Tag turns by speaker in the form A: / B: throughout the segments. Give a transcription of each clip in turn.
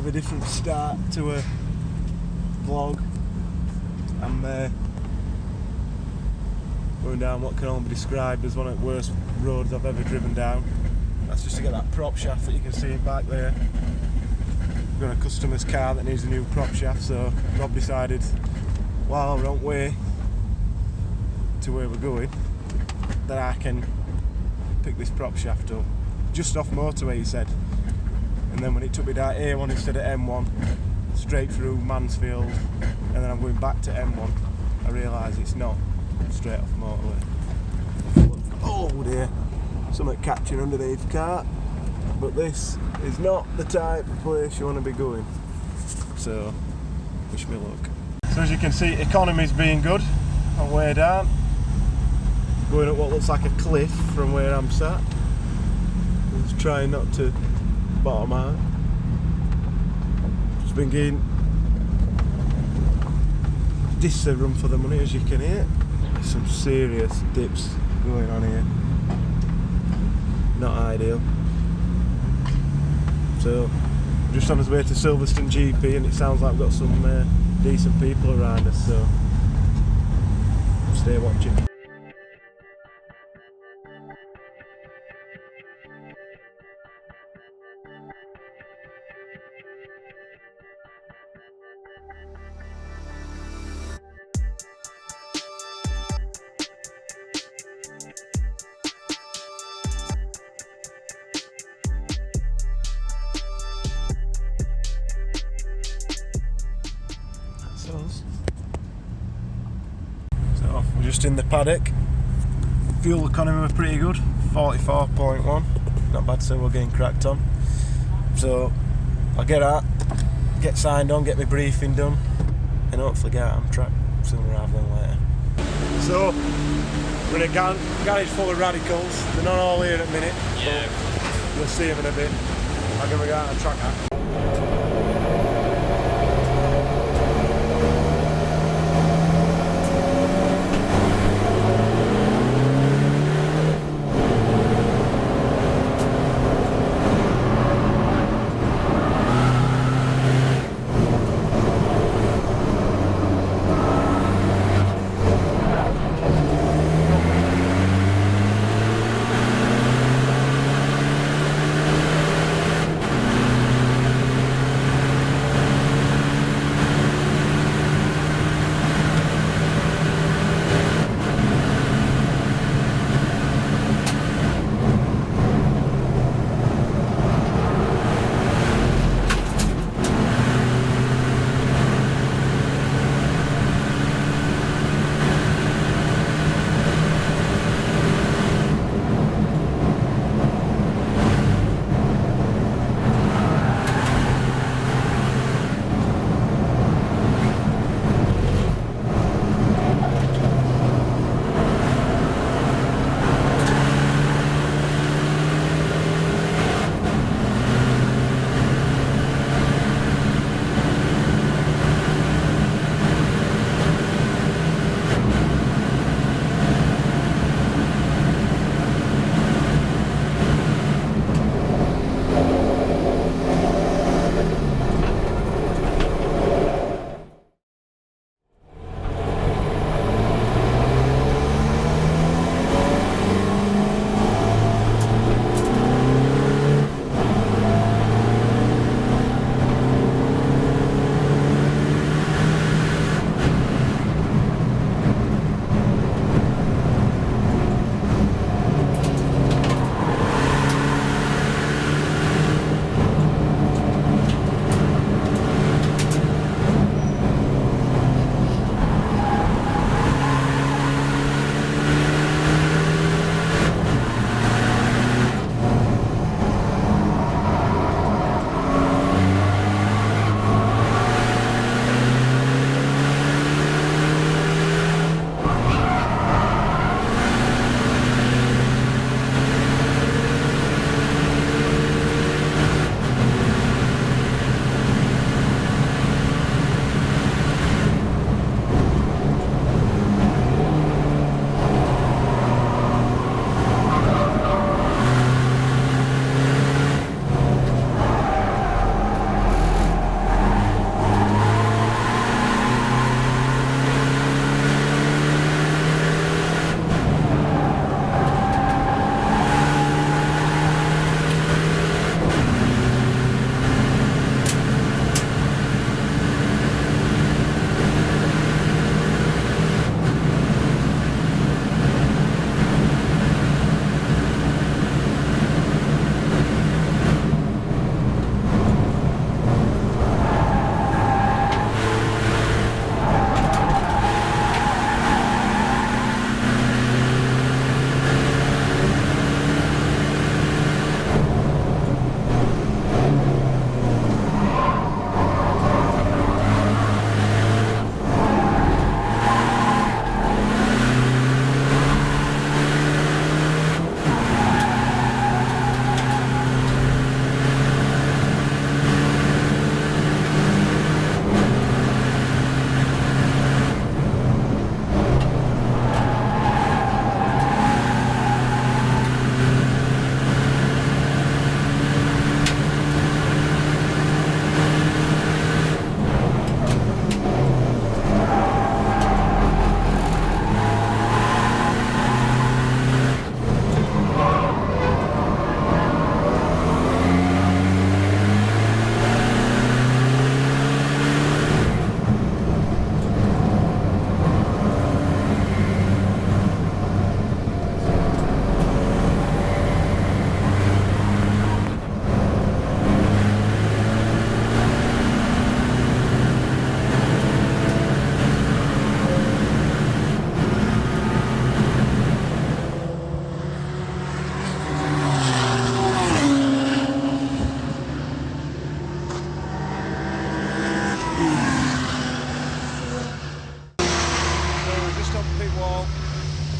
A: a different start to a vlog. I'm going down what can only be described as one of the worst roads I've ever driven down. That's just to get that prop shaft that you can see back there. We've got a customer's car that needs a new prop shaft, so Rob decided while we're on way to where we're going that I can pick this prop shaft up. Just off motorway, he said. And then when it took me down A1 instead of M1, straight through Mansfield, and then I'm going back to M1, I realise it's not straight off motorway. Oh dear, something catching underneath the car. But this is not the type of place you want to be going. So, wish me luck. So as you can see, economy's being good on way down. Going up what looks like a cliff from where I'm sat. Just trying not to bottom out. Just been getting this a run for the money, as you can hear. There's some serious dips going on here. Not ideal. So, just on his way to Silverstone GP, and it sounds like we've got some decent people around us, so stay watching. So we're just in the paddock. Fuel economy were pretty good, 44.1. Not bad, so we're getting cracked on. So I'll get out, get signed on, get my briefing done, and hopefully get out on track sooner rather than later. So we're in a garage full of radicals. They're not all here at the minute. Yeah. You'll see them in a bit. I'm going to go out on track now.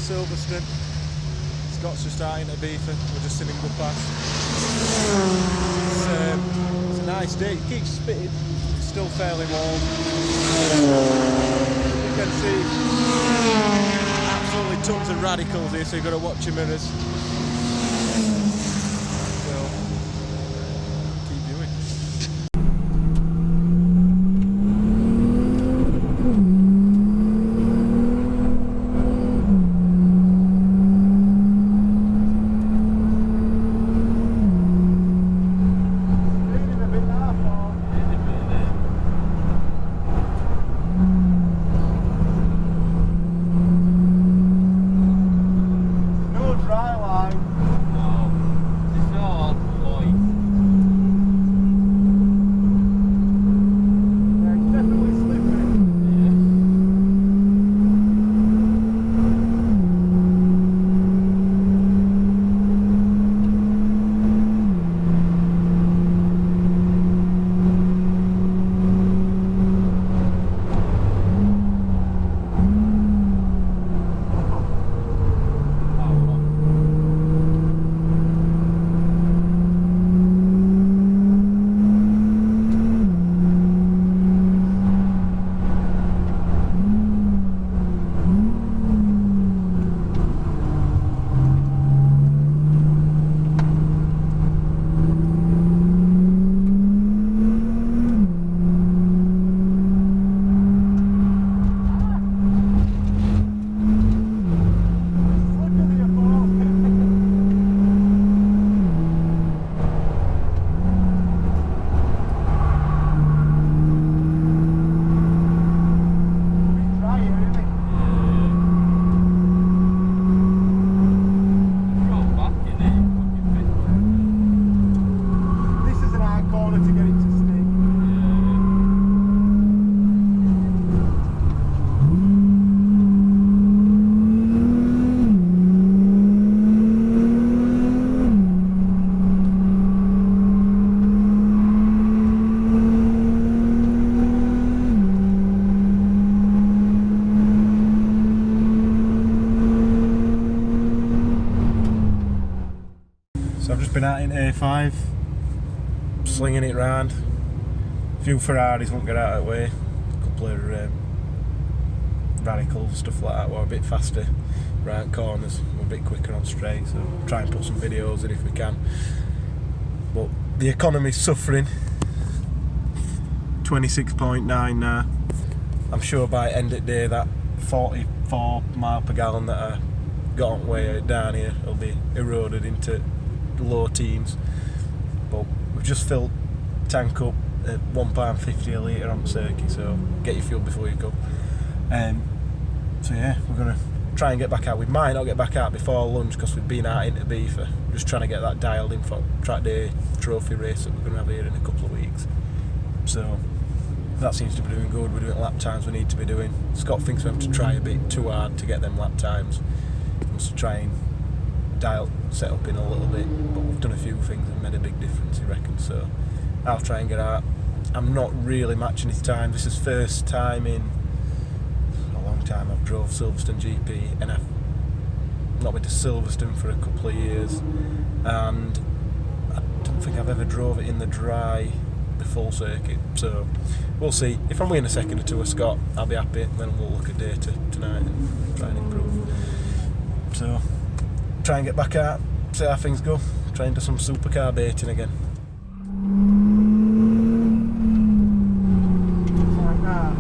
A: Silverstone. Scott's just out into Ibiza. We're just seeing him go past. It's a nice day. It keeps spitting. It's still fairly warm. You can see absolutely tons of radicals here, so you've got to watch your mirrors. So, keep doing. So I've just been out in A5, slinging it round. A few Ferraris won't get out of the way. A couple of radicals, stuff like that, were a bit faster round corners, we're a bit quicker on straight, so try and put some videos in if we can. But the economy's suffering. 26.9 now. I'm sure by end of the day that 44 mile per gallon that I got on way down here will be eroded into low teens. But we've just filled tank up at £1.50 a litre on the circuit, so get your fuel before you go. So yeah, we're going to try and get back out. We might not get back out before lunch because we've been out into Ibiza. Just trying to get that dialed in for Trackday Trophy race that we're going to have here in a couple of weeks. So that seems to be doing good. We're doing lap times we need to be doing. Scott thinks we have to try a bit too hard to get them lap times. We must try and set up in a little bit, but we've done a few things and made a big difference, he reckons. So I'll try and get out. I'm not really matching his time. This is first time in a long time I've drove Silverstone GP, and I've not been to Silverstone for a couple of years, and I don't think I've ever drove it in the dry, the full circuit. So we'll see. If I'm winning a second or two of Scott, I'll be happy. Then we'll look at data tonight and try and improve. So try and get back out, see how things go. Try and do some supercar baiting again. Like that.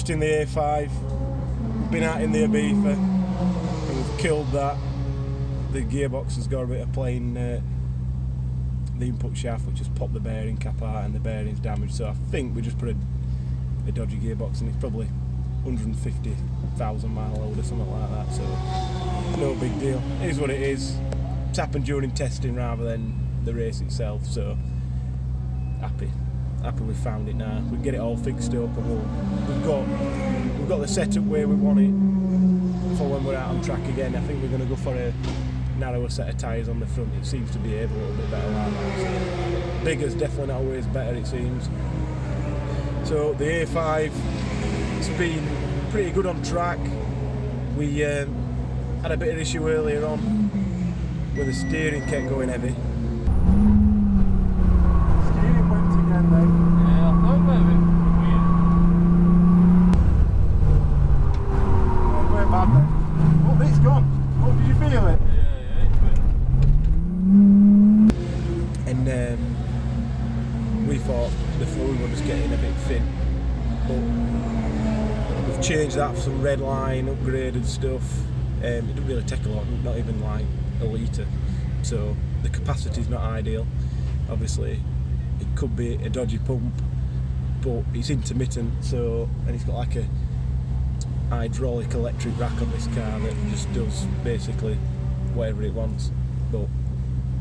A: testing the A5, been out in the Ibiza, and we've killed that. The gearbox has got a bit of playing the input shaft, which has popped the bearing cap out and the bearing's damaged, so I think we just put a dodgy gearbox and it's probably 150,000 mile old or something like that, so no big deal. It is what it is. It's happened during testing rather than the race itself, so happy we've found it now. We can get it all fixed up and we've got the setup where we want it for when we're out on track again. I think we're going to go for a narrower set of tyres on the front. It seems to behave a little bit better like that. So bigger's definitely not always better, it seems. So the A5, it's been pretty good on track. We had a bit of issue earlier on where the steering kept going heavy. Steering went again then.
B: Yeah, I thought about it.
A: Weird. Oh, going bad then. Oh, it's gone. Oh, did you feel it?
B: Yeah, it's good.
A: And we thought the fluid was getting a bit thin, but we've changed that for some red line, upgraded stuff. It didn't really take a lot, not even like a litre, so the capacity's not ideal. Obviously it could be a dodgy pump, but it's intermittent, so, and it's got like a hydraulic electric rack on this car that just does basically whatever it wants, but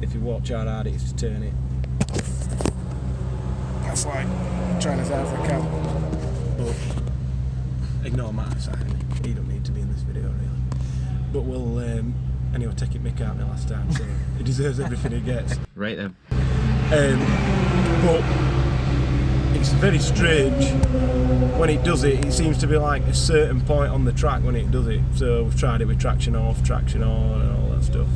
A: if you watch how hard it is to turn it, that's like trying as hard as I can. But ignore Matt side, he don't need to be in this video really. But we'll anyway, take it mick out me last time, so he deserves everything he gets.
B: Right then.
A: But it's very strange when it does it. It seems to be like a certain point on the track when it does it. So we've tried it with traction off, traction on, and all that stuff,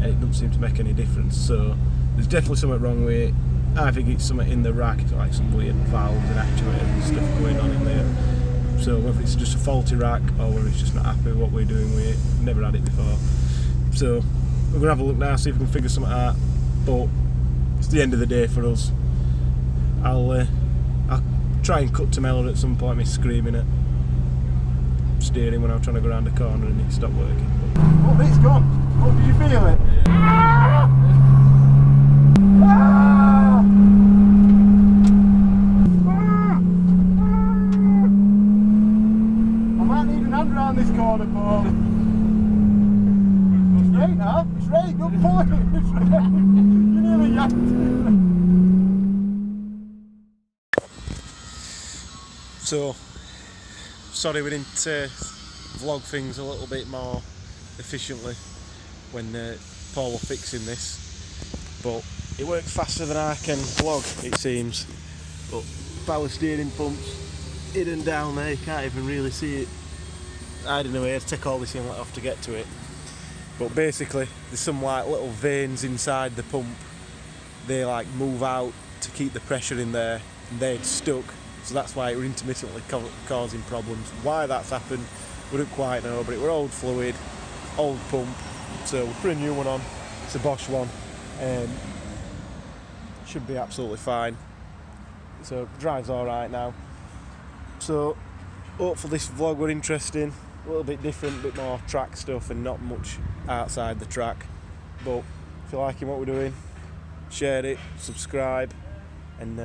A: and it doesn't seem to make any difference. So there's definitely something wrong with it. I think it's something in the rack. It's like some weird valves and actuators and stuff going on in there. So whether it's just a faulty rack or whether it's just not happy with what we're doing with it, never had it before. So we're gonna have a look now, see if we can figure something out. But it's the end of the day for us. I'll try and cut to melody at some point, me screaming at steering when I'm trying to go around the corner and it stopped working. Oh, it's gone! Oh, did you feel it? Yeah. Around this corner, Paul. It's straight now. It's straight. Good point. It's straight. You nearly yanked it. So, sorry we didn't vlog things a little bit more efficiently when Paul was fixing this, but it works faster than I can vlog, it seems. But power steering pumps hidden down there, you can't even really see it. I don't know, I had to take all this inlet off to get to it. But basically, there's some like little veins inside the pump. They like move out to keep the pressure in there, and they'd stuck. So that's why it were intermittently causing problems. Why that's happened, we don't quite know, but it were old fluid, old pump. So we put a new one on, it's a Bosch one. Should be absolutely fine. So drives alright now. So hopefully this vlog were interesting. A little bit different, a bit more track stuff and not much outside the track. But if you're liking what we're doing, share it, subscribe, and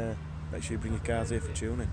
A: make sure you bring your cars here for tuning.